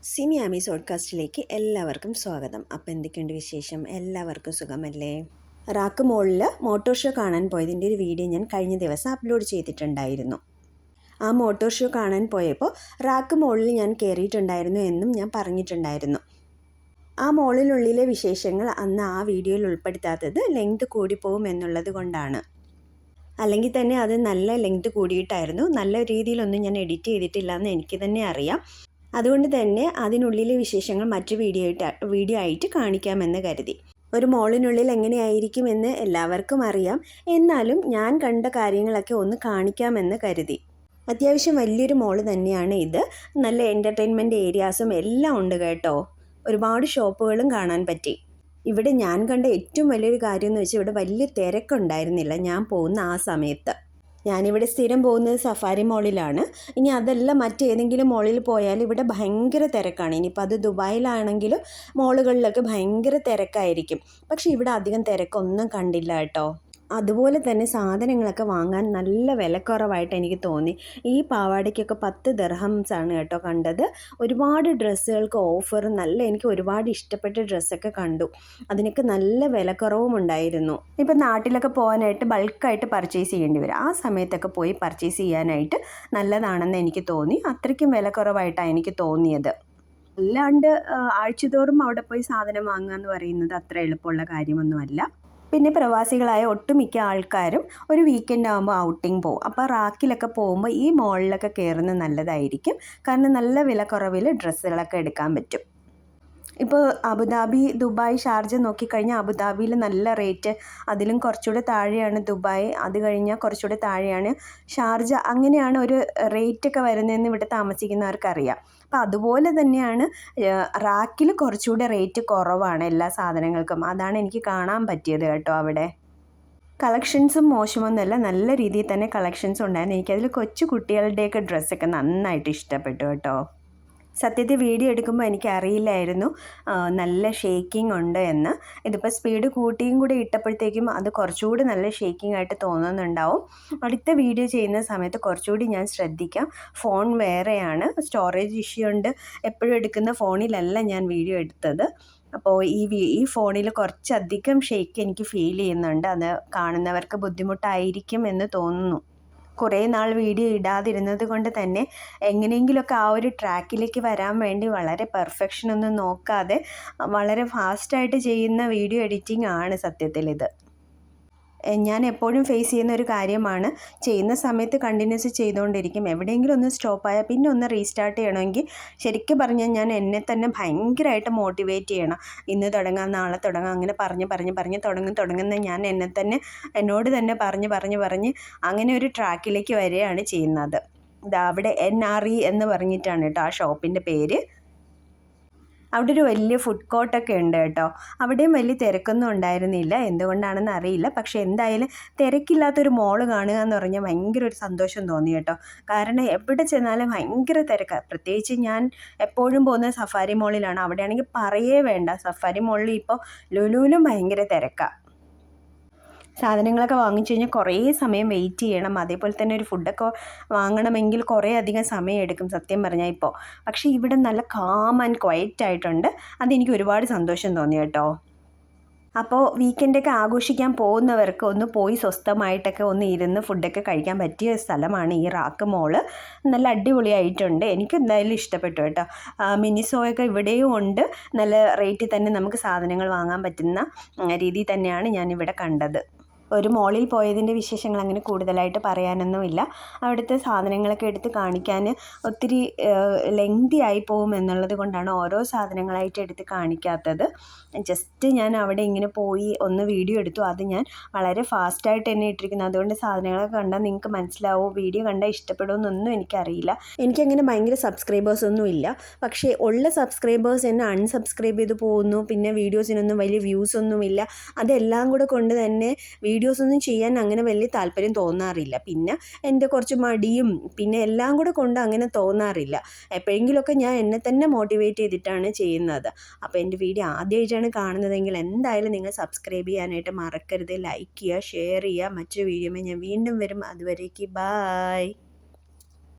സിമി ആമീസ് പോഡ്കാസ്റ്റിലേക്ക് എല്ലാവർക്കും സ്വാഗതം. അപ്പോൾ എന്തൊക്കെയുണ്ട് വിശേഷം? എല്ലാവർക്കും സുഖമല്ലേ? റാക്ക് മോളിൽ മോട്ടോർ ഷോ കാണാൻ പോയതിൻ്റെ ഒരു വീഡിയോ ഞാൻ കഴിഞ്ഞ ദിവസം അപ്ലോഡ് ചെയ്തിട്ടുണ്ടായിരുന്നു. ആ മോട്ടോർ ഷോ കാണാൻ പോയപ്പോൾ റാക്ക് മോളിൽ ഞാൻ കയറിയിട്ടുണ്ടായിരുന്നു എന്നും ഞാൻ പറഞ്ഞിട്ടുണ്ടായിരുന്നു. ആ മോളിനുള്ളിലെ വിശേഷങ്ങൾ അന്ന് ആ വീഡിയോയിൽ ഉൾപ്പെടുത്താത്തത് ലെങ്ത് കൂടിപ്പോകും എന്നുള്ളത് കൊണ്ടാണ്. അല്ലെങ്കിൽ തന്നെ അത് നല്ല ലെങ്ത് കൂടിയിട്ടായിരുന്നു. നല്ല രീതിയിലൊന്നും ഞാൻ എഡിറ്റ് ചെയ്തിട്ടില്ല എന്ന് എനിക്ക് തന്നെ അറിയാം. അതുകൊണ്ട് തന്നെ അതിനുള്ളിലെ വിശേഷങ്ങൾ മറ്റു വീഡിയോ ആയിട്ട് കാണിക്കാമെന്ന് കരുതി. ഒരു മോളിനുള്ളിൽ എങ്ങനെയായിരിക്കുമെന്ന് എല്ലാവർക്കും അറിയാം. എന്നാലും ഞാൻ കണ്ട കാര്യങ്ങളൊക്കെ ഒന്ന് കാണിക്കാമെന്ന് കരുതി. അത്യാവശ്യം വലിയൊരു മോള് തന്നെയാണ് ഇത്. നല്ല എൻ്റർടൈൻമെൻറ്റ് ഏരിയാസും എല്ലാം ഉണ്ട് കേട്ടോ. ഒരുപാട് ഷോപ്പുകളും കാണാൻ പറ്റി. ഇവിടെ ഞാൻ കണ്ട ഏറ്റവും വലിയൊരു കാര്യം എന്ന് വെച്ചാൽ ഇവിടെ വലിയ തിരക്കുണ്ടായിരുന്നില്ല ഞാൻ പോകുന്ന ആ സമയത്ത്. ഞാനിവിടെ സ്ഥിരം പോകുന്നത് സഫാരി മോളിലാണ്. ഇനി അതല്ല മറ്റേതെങ്കിലും മോളിൽ പോയാൽ ഇവിടെ ഭയങ്കര തിരക്കാണ്. ഇനിയിപ്പോൾ അത് ദുബായിലാണെങ്കിലും മോളുകളിലൊക്കെ ഭയങ്കര തിരക്കായിരിക്കും. പക്ഷേ ഇവിടെ അധികം തിരക്കൊന്നും കണ്ടില്ല കേട്ടോ. അതുപോലെ തന്നെ സാധനങ്ങളൊക്കെ വാങ്ങാൻ നല്ല വിലക്കുറവായിട്ട് എനിക്ക് തോന്നി. ഈ പാവാടയ്ക്കൊക്കെ 10 ദിർഹംസാണ് കേട്ടോ കണ്ടത്. ഒരുപാട് ഡ്രസ്സുകൾക്ക് ഓഫർ എനിക്ക് ഒരുപാട് ഇഷ്ടപ്പെട്ട ഡ്രസ്സൊക്കെ കണ്ടു. അതിനൊക്കെ നല്ല വിലക്കുറവും ഉണ്ടായിരുന്നു. ഇപ്പം നാട്ടിലൊക്കെ പോകാനായിട്ട് ബൾക്കായിട്ട് പർച്ചേസ് ചെയ്യേണ്ടി വരും. ആ സമയത്തൊക്കെ പോയി പർച്ചേസ് ചെയ്യാനായിട്ട് നല്ലതാണെന്ന് എനിക്ക് തോന്നി. അത്രയ്ക്കും വിലക്കുറവായിട്ടാണ് എനിക്ക് തോന്നിയത്. അല്ലാണ്ട് ആഴ്ചതോറും അവിടെ പോയി സാധനം വാങ്ങുക എന്ന് പറയുന്നത് അത്ര എളുപ്പമുള്ള കാര്യമൊന്നുമല്ല. പിന്നെ പ്രവാസികളായ ഒട്ടുമിക്ക ആൾക്കാരും ഒരു വീക്കെൻഡ് ആകുമ്പോൾ ഔട്ടിങ് പോകും. അപ്പോൾ റാക്കിലൊക്കെ പോകുമ്പോൾ ഈ മോളിലൊക്കെ കയറുന്നത് നല്ലതായിരിക്കും. കാരണം നല്ല വിലക്കുറവിൽ ഡ്രസ്സുകളൊക്കെ എടുക്കാൻ പറ്റും. ഇപ്പോൾ അബുദാബി, ദുബായ്, ഷാർജ നോക്കിക്കഴിഞ്ഞാൽ അബുദാബിയിൽ നല്ല റേറ്റ്, അതിലും കുറച്ചുകൂടെ താഴെയാണ് ദുബായ്, അത് കഴിഞ്ഞാൽ കുറച്ചുകൂടെ താഴെയാണ് ഷാർജ. അങ്ങനെയാണ് ഒരു റേറ്റൊക്കെ വരുന്നതെന്ന് ഇവിടെ താമസിക്കുന്നവർക്കറിയാം. അപ്പോൾ അതുപോലെ തന്നെയാണ് റാക്കിൽ കുറച്ചുകൂടെ റേറ്റ് കുറവാണ് എല്ലാ സാധനങ്ങൾക്കും. അതാണ് എനിക്ക് കാണാൻ പറ്റിയത് കേട്ടോ. അവിടെ കളക്ഷൻസും മോശമൊന്നുമല്ല, നല്ല രീതിയിൽ തന്നെ കളക്ഷൻസ് ഉണ്ടായിരുന്നു. എനിക്കതിൽ കൊച്ചു കുട്ടികളുടെയൊക്കെ ഡ്രസ്സൊക്കെ നന്നായിട്ട് ഇഷ്ടപ്പെട്ടു കേട്ടോ. സത്യത്തിൽ വീഡിയോ എടുക്കുമ്പോൾ എനിക്കറിയില്ലായിരുന്നു നല്ല ഷേക്കിംഗ് ഉണ്ട് എന്ന്. ഇതിപ്പോൾ സ്പീഡ് കൂട്ടിയും കൂടി ഇട്ടപ്പോഴത്തേക്കും അത് കുറച്ചുകൂടി നല്ല ഷേക്കിംഗ് ആയിട്ട് തോന്നുന്നുണ്ടാവും. അടുത്ത വീഡിയോ ചെയ്യുന്ന സമയത്ത് കുറച്ചുകൂടി ഞാൻ ശ്രദ്ധിക്കാം. ഫോൺ വേറെയാണ്, സ്റ്റോറേജ് ഇഷ്യൂ ഉണ്ട്. എപ്പോഴും എടുക്കുന്ന ഫോണിലല്ല ഞാൻ വീഡിയോ എടുത്തത്. അപ്പോൾ ഈ ഫോണിൽ കുറച്ചധികം ഷേക്ക് എനിക്ക് ഫീൽ ചെയ്യുന്നുണ്ട്. അത് കാണുന്നവർക്ക് ബുദ്ധിമുട്ടായിരിക്കും എന്ന് തോന്നുന്നു. കുറേ നാൾ വീഡിയോ ഇടാതിരുന്നത് കൊണ്ട് തന്നെ എങ്ങനെയെങ്കിലുമൊക്കെ ആ ഒരു ട്രാക്കിലേക്ക് വരാൻ വേണ്ടി വളരെ പെർഫെക്ഷനൊന്നും നോക്കാതെ വളരെ ഫാസ്റ്റായിട്ട് ചെയ്യുന്ന വീഡിയോ എഡിറ്റിംഗ് ആണ് സത്യത്തിൽ ഇത്. ഞാൻ എപ്പോഴും ഫേസ് ചെയ്യുന്ന ഒരു കാര്യമാണ്. ചെയ്യുന്ന സമയത്ത് കണ്ടിന്യൂസ് ചെയ്തുകൊണ്ടിരിക്കും. എവിടെയെങ്കിലും ഒന്ന് സ്റ്റോപ്പായാൽ പിന്നെ ഒന്ന് റീസ്റ്റാർട്ട് ചെയ്യണമെങ്കിൽ ശരിക്കും പറഞ്ഞാൽ ഞാൻ എന്നെ തന്നെ ഭയങ്കരമായിട്ട് മോട്ടിവേറ്റ് ചെയ്യണം. ഇന്ന് തുടങ്ങാം, നാളെ തുടങ്ങാം, അങ്ങനെ പറഞ്ഞ് തുടങ്ങുന്ന ഞാൻ എന്നോട് തന്നെ പറഞ്ഞ് അങ്ങനെ ഒരു ട്രാക്കിലേക്ക് വരികയാണ് ചെയ്യുന്നത്. അവിടെ NRE എന്ന് പറഞ്ഞിട്ടാണ് കേട്ടോ ആ ഷോപ്പിൻ്റെ പേര്. അവിടെ ഒരു വലിയ ഫുഡ് കോർട്ടൊക്കെ ഉണ്ട് കേട്ടോ. അവിടെയും വലിയ തിരക്കൊന്നും ഉണ്ടായിരുന്നില്ല, എന്തുകൊണ്ടാണെന്ന് അറിയില്ല. പക്ഷേ എന്തായാലും തിരക്കില്ലാത്തൊരു മോള് കാണുക എന്ന് പറഞ്ഞാൽ ഭയങ്കര ഒരു സന്തോഷം തോന്നി കേട്ടോ. കാരണം എവിടെ ചെന്നാലും ഭയങ്കര തിരക്കാണ്. പ്രത്യേകിച്ച് ഞാൻ എപ്പോഴും പോകുന്നത് സഫാരി മോളിലാണ്. അവിടെയാണെങ്കിൽ പറയേ വേണ്ട. സഫാരി മോളിൽ ഇപ്പോൾ ലുലുവിലും ഭയങ്കര തിരക്കാണ്. സാധനങ്ങളൊക്കെ വാങ്ങിച്ചു കഴിഞ്ഞാൽ കുറേ സമയം വെയിറ്റ് ചെയ്യണം. അതേപോലെ തന്നെ ഒരു ഫുഡൊക്കെ വാങ്ങണമെങ്കിൽ കുറേ അധികം സമയം എടുക്കും സത്യം പറഞ്ഞാൽ ഇപ്പോൾ. പക്ഷേ ഇവിടെ നല്ല കാം ആൻഡ് ക്വയറ്റ് ആയിട്ടുണ്ട്. അതെനിക്ക് ഒരുപാട് സന്തോഷം തോന്നി കേട്ടോ. അപ്പോൾ വീക്കെൻഡൊക്കെ ആഘോഷിക്കാൻ പോകുന്നവർക്ക് ഒന്ന് പോയി സ്വസ്ഥമായിട്ടൊക്കെ ഒന്ന് ഇരുന്ന് ഫുഡൊക്കെ കഴിക്കാൻ പറ്റിയ സ്ഥലമാണ് ഈ റാക്ക് മോള്. നല്ല അടിപൊളിയായിട്ടുണ്ട്. എനിക്ക് എന്തായാലും ഇഷ്ടപ്പെട്ടു കേട്ടോ. മിനിസോയൊക്കെ ഇവിടെയും ഉണ്ട്. നല്ല റേറ്റിൽ തന്നെ നമുക്ക് സാധനങ്ങൾ വാങ്ങാൻ പറ്റുന്ന രീതിയിൽ തന്നെയാണ് ഞാനിവിടെ കണ്ടത്. ഒരു മോളിൽ പോയതിൻ്റെ വിശേഷങ്ങൾ അങ്ങനെ കൂടുതലായിട്ട് പറയാനൊന്നുമില്ല. അവിടുത്തെ സാധനങ്ങളൊക്കെ എടുത്ത് കാണിക്കാൻ ഒത്തിരി ലെങ്തി ആയി പോകും എന്നുള്ളത് കൊണ്ടാണ് ഓരോ സാധനങ്ങളായിട്ട് എടുത്ത് കാണിക്കാത്തത്. ജസ്റ്റ് ഞാൻ അവിടെ ഇങ്ങനെ പോയി ഒന്ന് വീഡിയോ എടുത്തു. അത് ഞാൻ വളരെ ഫാസ്റ്റായിട്ട് തന്നെ ഇട്ടിരിക്കുന്നു. അതുകൊണ്ട് സാധനങ്ങളൊക്കെ കണ്ടാൽ നിങ്ങൾക്ക് മനസ്സിലാവും. വീഡിയോ കണ്ടാൽ ഇഷ്ടപ്പെടുമെന്നൊന്നും എനിക്കറിയില്ല. എനിക്കങ്ങനെ ഭയങ്കര സബ്സ്ക്രൈബേഴ്സൊന്നും ഇല്ല. പക്ഷേ ഉള്ള സബ്സ്ക്രൈബേഴ്സ് എന്നെ അൺസബ്സ്ക്രൈബ് ചെയ്ത് പോകുന്നു. പിന്നെ വീഡിയോസിനൊന്നും വലിയ വ്യൂസൊന്നുമില്ല. അതെല്ലാം കൂടെ കൊണ്ട് തന്നെ വീഡിയോസൊന്നും ചെയ്യാൻ അങ്ങനെ വലിയ താല്പര്യം തോന്നാറില്ല. പിന്നെ എൻ്റെ കുറച്ച് മടിയും പിന്നെ എല്ലാം കൂടെ കൊണ്ട് അങ്ങനെ തോന്നാറില്ല. എപ്പോഴെങ്കിലുമൊക്കെ ഞാൻ എന്നെ തന്നെ മോട്ടിവേറ്റ് ചെയ്തിട്ടാണ് ചെയ്യുന്നത്. അപ്പോൾ എൻ്റെ വീഡിയോ ആദ്യമായിട്ടാണ് കാണുന്നതെങ്കിൽ എന്തായാലും നിങ്ങൾ സബ്സ്ക്രൈബ് ചെയ്യാനായിട്ട് മറക്കരുത്. ലൈക്ക് ചെയ്യുക, ഷെയർ ചെയ്യുക. മറ്റൊരു വീഡിയോയിൽ ഞാൻ വീണ്ടും വരും. അതുവരേക്ക് ബായ്.